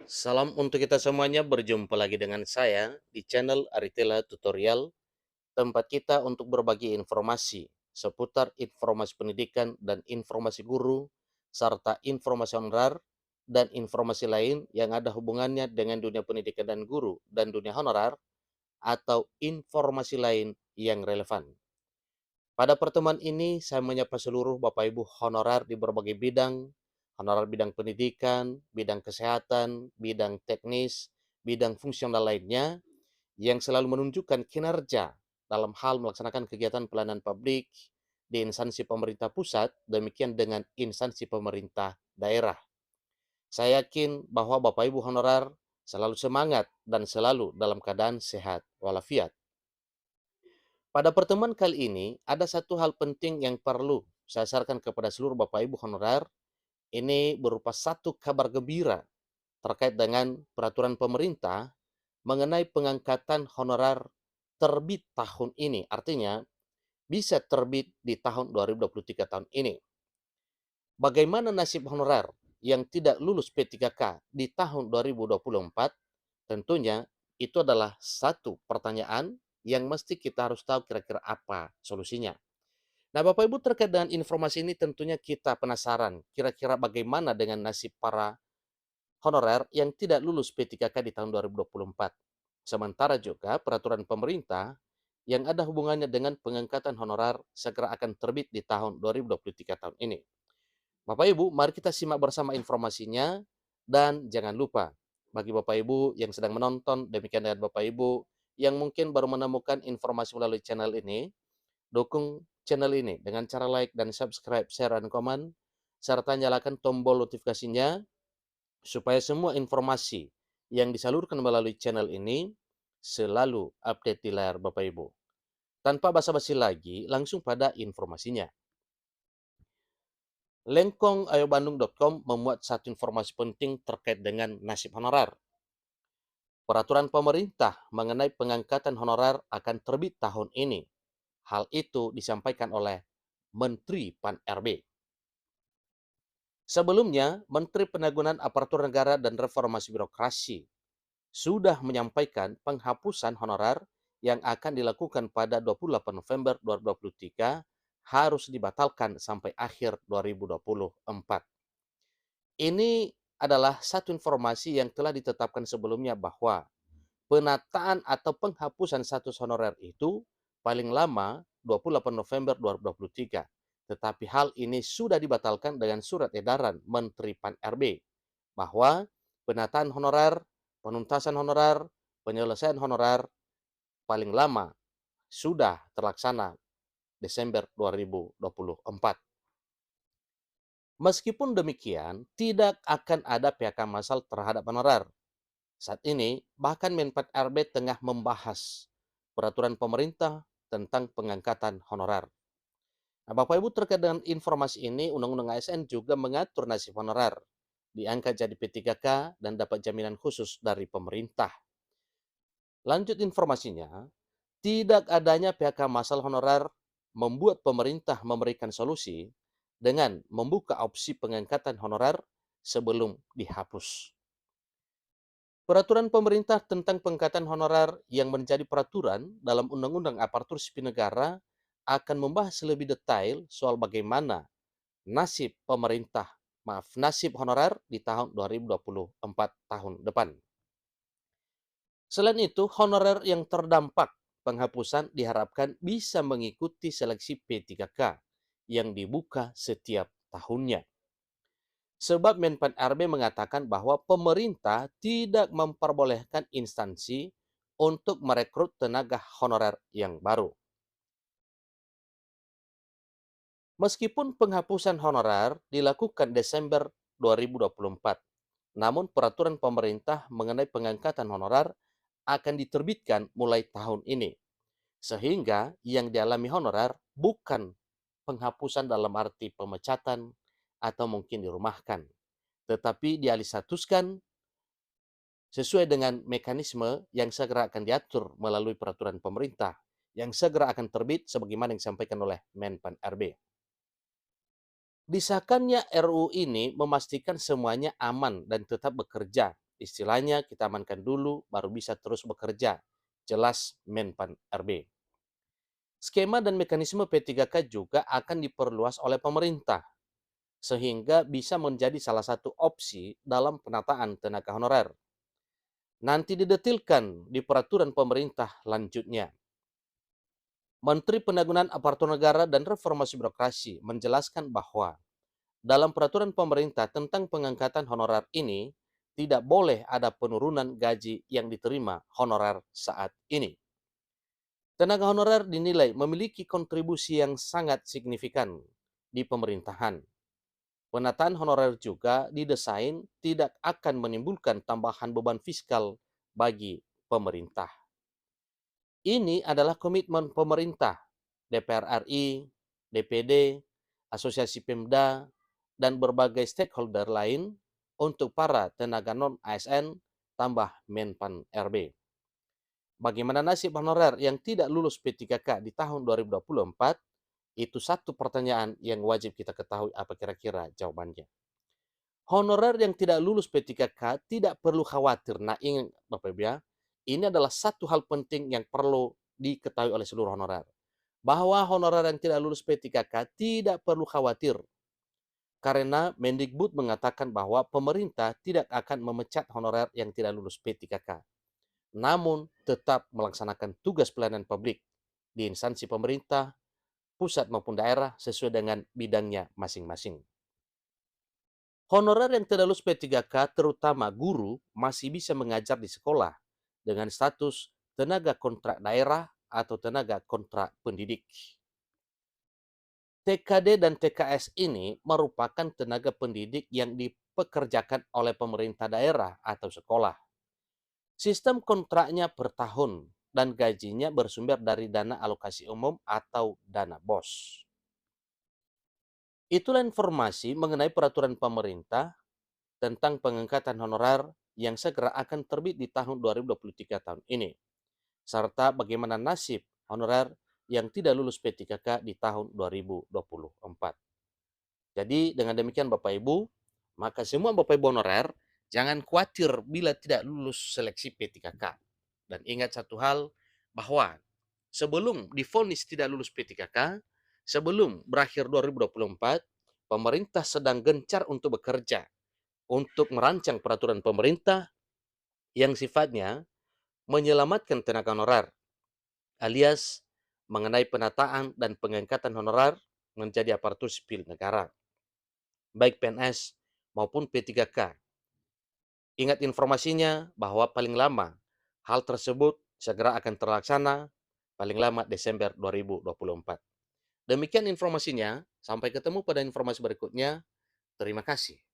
Salam untuk kita semuanya, berjumpa lagi dengan saya di channel Aritela Tutorial, tempat kita untuk berbagi informasi seputar informasi pendidikan dan informasi guru, serta informasi honorer dan informasi lain yang ada hubungannya dengan dunia pendidikan dan guru dan dunia honorer atau informasi lain yang relevan. Pada pertemuan ini, saya menyapa seluruh Bapak Ibu honorer di berbagai bidang, honorer bidang pendidikan, bidang kesehatan, bidang teknis, bidang fungsional lainnya, yang selalu menunjukkan kinerja dalam hal melaksanakan kegiatan pelayanan publik di instansi pemerintah pusat, demikian dengan instansi pemerintah daerah. Saya yakin bahwa Bapak Ibu honorer selalu semangat dan selalu dalam keadaan sehat walafiat. Pada pertemuan kali ini, ada satu hal penting yang perlu saya sarankan kepada seluruh Bapak Ibu honorer. Ini berupa satu kabar gembira terkait dengan peraturan pemerintah mengenai pengangkatan honorer terbit tahun ini. Artinya, bisa terbit di tahun 2023 tahun ini. Bagaimana nasib honorer yang tidak lulus P3K di tahun 2024? Tentunya itu adalah satu pertanyaan yang mesti kita harus tahu kira-kira apa solusinya. Nah, Bapak Ibu, terkait dengan informasi ini tentunya kita penasaran kira-kira bagaimana dengan nasib para honorer yang tidak lulus P3K di tahun 2024. Sementara juga peraturan pemerintah yang ada hubungannya dengan pengangkatan honorer segera akan terbit di tahun 2023 tahun ini. Bapak Ibu, mari kita simak bersama informasinya, dan jangan lupa bagi Bapak Ibu yang sedang menonton, demikian dengan Bapak Ibu yang mungkin baru menemukan informasi melalui channel ini, dukung channel ini dengan cara like dan subscribe, share, dan komen, serta nyalakan tombol notifikasinya supaya semua informasi yang disalurkan melalui channel ini selalu update di layar Bapak Ibu. Tanpa basa-basi lagi, langsung pada informasinya. Lengkongayo.bandung.com memuat satu informasi penting terkait dengan nasib honorer. Peraturan pemerintah mengenai pengangkatan honorer akan terbit tahun ini. Hal itu disampaikan oleh Menteri Pan-RB. Sebelumnya, Menteri Penanggulangan Aparatur Negara dan Reformasi Birokrasi sudah menyampaikan penghapusan honorer yang akan dilakukan pada 28 November 2023 harus dibatalkan sampai akhir 2024. Ini adalah satu informasi yang telah ditetapkan sebelumnya bahwa penataan atau penghapusan status honorer itu paling lama 28 November 2023. Tetapi hal ini sudah dibatalkan dengan surat edaran Menteri Pan-RB bahwa penataan honorer, penuntasan honorer, penyelesaian honorer paling lama sudah terlaksana Desember 2024. Meskipun demikian, tidak akan ada PHK massal terhadap honorer. Saat ini, bahkan Menpan RB tengah membahas peraturan pemerintah tentang pengangkatan honorer. Nah, Bapak Ibu, terkait dengan informasi ini, Undang-Undang ASN juga mengatur nasib honorer diangkat jadi P3K dan dapat jaminan khusus dari pemerintah. Lanjut informasinya, tidak adanya PHK massal honorer membuat pemerintah memberikan solusi dengan membuka opsi pengangkatan honorer sebelum dihapus. Peraturan pemerintah tentang pengangkatan honorer yang menjadi peraturan dalam Undang-Undang Aparatur Sipil Negara akan membahas lebih detail soal bagaimana nasib honorer di tahun 2024 tahun depan. Selain itu, honorer yang terdampak penghapusan diharapkan bisa mengikuti seleksi P3K yang dibuka setiap tahunnya. Sebab Menpan RB mengatakan bahwa pemerintah tidak memperbolehkan instansi untuk merekrut tenaga honorer yang baru. Meskipun penghapusan honorer dilakukan Desember 2024, namun peraturan pemerintah mengenai pengangkatan honorer akan diterbitkan mulai tahun ini. Sehingga yang dialami honorer bukan penghapusan dalam arti pemecatan atau mungkin dirumahkan, tetapi dialih statuskan sesuai dengan mekanisme yang segera akan diatur melalui peraturan pemerintah yang segera akan terbit sebagaimana yang disampaikan oleh Menpan RB. Disahkannya RUU ini memastikan semuanya aman dan tetap bekerja Istilahnya kita amankan dulu baru bisa terus bekerja. Jelas Menpan RB. Skema dan mekanisme P3K juga akan diperluas oleh pemerintah, sehingga bisa menjadi salah satu opsi dalam penataan tenaga honorer. Nanti didetilkan di peraturan pemerintah lanjutnya. Menteri Pendagunan Aparatur Negara dan Reformasi Birokrasi menjelaskan bahwa dalam peraturan pemerintah tentang pengangkatan honorer ini, tidak boleh ada penurunan gaji yang diterima honorer saat ini. Tenaga honorer dinilai memiliki kontribusi yang sangat signifikan di pemerintahan. Penataan honorer juga didesain tidak akan menimbulkan tambahan beban fiskal bagi pemerintah. Ini adalah komitmen pemerintah, DPR RI, DPD, Asosiasi Pemda, dan berbagai stakeholder lain untuk para tenaga non-ASN tambah Menpan RB. Bagaimana nasib honorer yang tidak lulus P3K di tahun 2024? Itu satu pertanyaan yang wajib kita ketahui apa kira-kira jawabannya. Honorer yang tidak lulus P3K tidak perlu khawatir. Nah, ingat Bapak Ibu ya, ini adalah satu hal penting yang perlu diketahui oleh seluruh honorer. Bahwa honorer yang tidak lulus P3K tidak perlu khawatir. Karena Mendikbud mengatakan bahwa pemerintah tidak akan memecat honorer yang tidak lulus P3K. Namun tetap melaksanakan tugas pelayanan publik di instansi pemerintah, pusat maupun daerah sesuai dengan bidangnya masing-masing. Honorer yang tidak lulus P3K, terutama guru, masih bisa mengajar di sekolah dengan status tenaga kontrak daerah atau tenaga kontrak pendidik. TKD dan TKS ini merupakan tenaga pendidik yang dipekerjakan oleh pemerintah daerah atau sekolah. Sistem kontraknya per tahun dan gajinya bersumber dari dana alokasi umum atau dana BOS. Itulah informasi mengenai peraturan pemerintah tentang pengangkatan honorer yang segera akan terbit di tahun 2023 tahun ini, serta bagaimana nasib honorer yang tidak lulus P3K di tahun 2024. Jadi dengan demikian Bapak Ibu, maka semua Bapak Ibu honorer jangan khawatir bila tidak lulus seleksi P3K. Dan ingat satu hal, bahwa sebelum divonis tidak lulus P3K, sebelum berakhir 2024, pemerintah sedang gencar untuk bekerja untuk merancang peraturan pemerintah yang sifatnya menyelamatkan tenaga honorer, alias mengenai penataan dan pengangkatan honorer menjadi aparatur sipil negara, baik PNS maupun P3K. Ingat informasinya bahwa paling lama hal tersebut segera akan terlaksana paling lama Desember 2024. Demikian informasinya, sampai ketemu pada informasi berikutnya. Terima kasih.